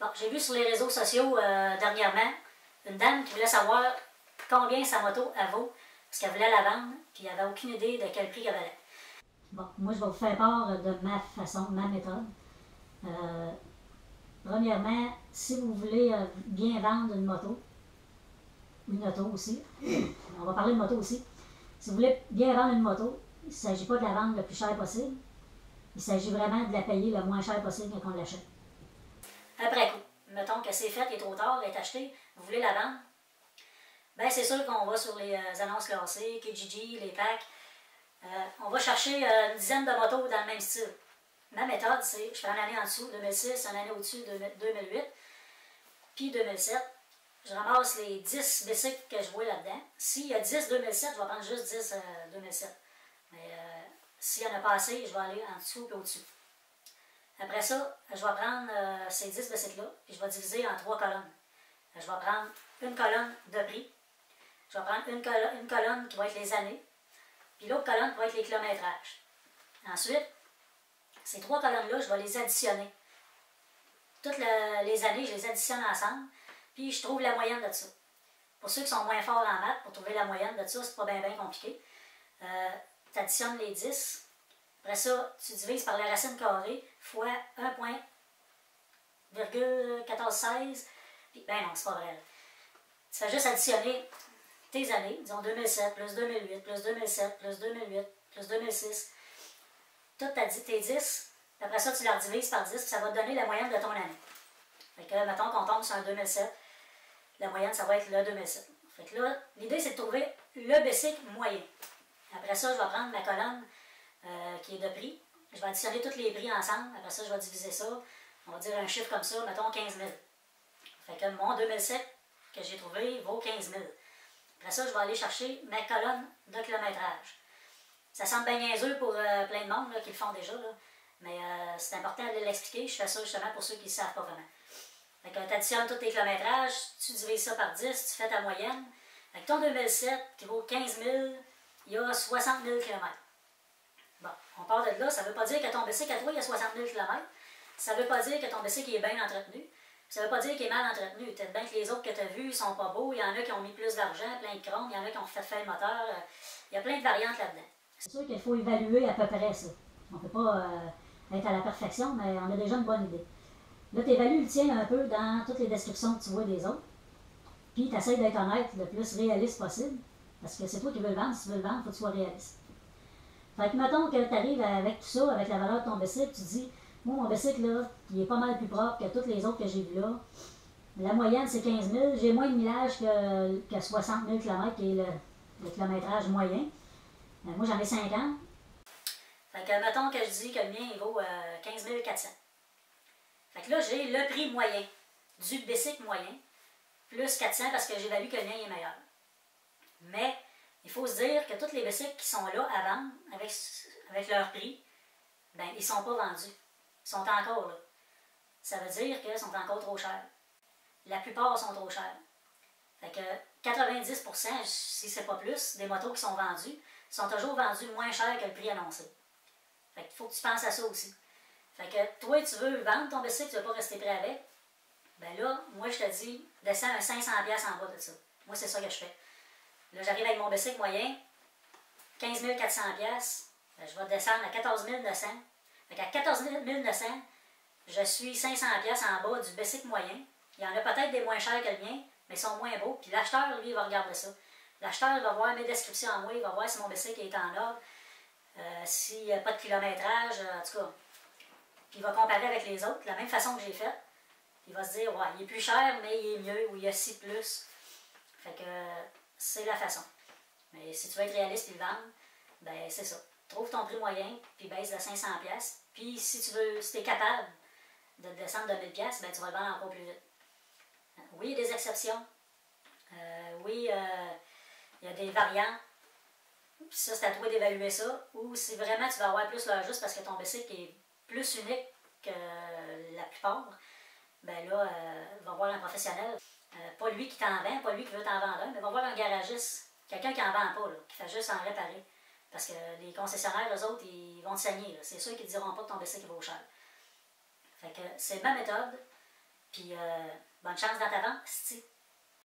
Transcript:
Bon, j'ai vu sur les réseaux sociaux dernièrement une dame qui voulait savoir combien sa moto elle vaut, parce qu'elle voulait la vendre, puis elle n'avait aucune idée de quel prix qu'elle valait. Bon, moi je vais vous faire part de ma façon, ma méthode. Premièrement, si vous voulez bien vendre une moto, une auto aussi, on va parler de moto aussi, si vous voulez bien vendre une moto, il ne s'agit pas de la vendre le plus cher possible, il s'agit vraiment de la payer le moins cher possible quand on l'achète. Après coup, mettons que c'est fait, il est trop tard, elle est achetée, vous voulez la vendre, bien c'est sûr qu'on va sur les annonces classées, Kijiji, les packs, on va chercher une dizaine de motos dans le même style. Ma méthode, c'est, je fais une année en dessous, 2006, une année au-dessus, 2008, puis 2007. Je ramasse les 10 bicycles que je vois là-dedans. S'il y a 10 2007, je vais prendre juste 10 2007. Mais s'il n'y en a pas assez, je vais aller en dessous et au-dessus. Après ça, je vais prendre ces 10 bicycles-là et je vais diviser en 3 colonnes. Je vais prendre une colonne de prix. Je vais prendre une colonne qui va être les années. Puis l'autre colonne va être les kilométrages. Ensuite, ces 3 colonnes-là, je vais les additionner. Toutes les années, je les additionne ensemble, puis je trouve la moyenne de ça. Pour ceux qui sont moins forts en maths, pour trouver la moyenne de ça, c'est pas bien compliqué. Tu additionnes les 10. Après ça, tu divises par la racine carrée fois 1,1416. Puis, ben non, c'est pas vrai. Tu fais juste additionner tes années, disons 2007, plus 2008, plus 2007, plus 2008, plus 2006. Toutes tes 10. Après ça, tu leur divises par 10, puis ça va te donner la moyenne de ton année. Fait que, mettons qu'on tombe sur un 2007, la moyenne, ça va être le 2007. Fait que là, l'idée, c'est de trouver le bicycle moyen. Après ça, je vais prendre ma colonne qui est de prix. Je vais additionner tous les prix ensemble. Après ça, je vais diviser ça. On va dire un chiffre comme ça, mettons 15 000. Fait que mon 2007 que j'ai trouvé vaut 15 000. Après ça, je vais aller chercher ma colonne de kilométrage. Ça semble bien niaiseux pour plein de monde là, qui le font déjà, là. Mais c'est important de l'expliquer. Je fais ça justement pour ceux qui ne savent pas vraiment. Fait que tu additionnes tous tes kilométrages, tu divises ça par 10, tu fais ta moyenne. Fait que ton 2007 qui vaut 15 000, il y a 60 000 km. Bon, on part de là, ça ne veut pas dire que ton bicycle à toi, il y a 60 000 km. Ça ne veut pas dire que ton bicycle est bien entretenu. Ça ne veut pas dire qu'il est mal entretenu. Peut-être bien que les autres que tu as vus ne sont pas beaux. Il y en a qui ont mis plus d'argent, plein de chrome. Il y en a qui ont fait faire le moteur. Il y a plein de variantes là-dedans. C'est sûr qu'il faut évaluer à peu près ça. On ne peut pas être à la perfection, mais on a déjà une bonne idée. Là, tu évalues le tien un peu dans toutes les descriptions que tu vois des autres. Puis, tu essaies d'être honnête, le plus réaliste possible. Parce que c'est toi qui veux le vendre. Si tu veux le vendre, il faut que tu sois réaliste. Fait que, mettons que tu arrives avec tout ça, avec la valeur de ton bicycle, tu dis, moi, mon bicycle, là, il est pas mal plus propre que tous les autres que j'ai vus là. La moyenne, c'est 15 000. J'ai moins de millage que 60 000 km, qui est le kilométrage moyen. Moi, j'en ai 50. Fait que, mettons que je dis que le mien, il vaut 15 400. Fait que là, j'ai le prix moyen du bicycle moyen, plus 400 parce que j'évalue que le mien est meilleur. Mais, il faut se dire que tous les bicycles qui sont là à vendre, avec leur prix, ben, ils ne sont pas vendus. Ils sont encore là. Ça veut dire qu'ils sont encore trop chers. La plupart sont trop chers. Fait que 90%, si c'est pas plus, des motos qui sont vendues, sont toujours vendues moins cher que le prix annoncé. Fait qu'il faut que tu penses à ça aussi. Fait que toi, tu veux vendre ton bicycle, tu ne veux pas rester prêt avec. Ben là, moi, je te dis, descends un 500$ en bas de ça. Moi, c'est ça que je fais. Là, j'arrive avec mon bicycle moyen, 15 400$. Ben, je vais descendre à 14 900$. Fait qu'à 14 900$, je suis 500$ en bas du bicycle moyen. Il y en a peut-être des moins chers que le mien, mais ils sont moins beaux. Puis l'acheteur, lui, il va regarder ça. L'acheteur, il va voir mes descriptions à moi, il va voir si mon bicycle est en ordre, s'il n'y a pas de kilométrage, en tout cas. Puis il va comparer avec les autres, de la même façon que j'ai fait. Il va se dire, ouais, il est plus cher, mais il est mieux, ou il y a 6 plus. Fait que c'est la façon. Mais si tu veux être réaliste et le vendre, ben c'est ça. Trouve ton prix moyen, puis baisse de 500$. Puis si tu es capable de descendre de 1000$, ben tu vas le vendre encore plus vite. Oui, il y a des exceptions. Oui, il y a des variantes. Puis ça, c'est à toi d'évaluer ça. Ou si vraiment tu vas avoir plus l'heure juste parce que ton bicycle est plus unique que la plupart, ben là, va voir un professionnel. Pas lui qui t'en vend, pas lui qui veut t'en vendre un, mais va voir un garagiste. Quelqu'un qui n'en vend pas, là, qui fait juste en réparer. Parce que les concessionnaires, eux autres, ils vont te saigner. C'est sûr qu'ils ne diront pas que ton bicycle vaut cher. Fait que c'est ma méthode. Puis bonne chance dans ta vente, esti.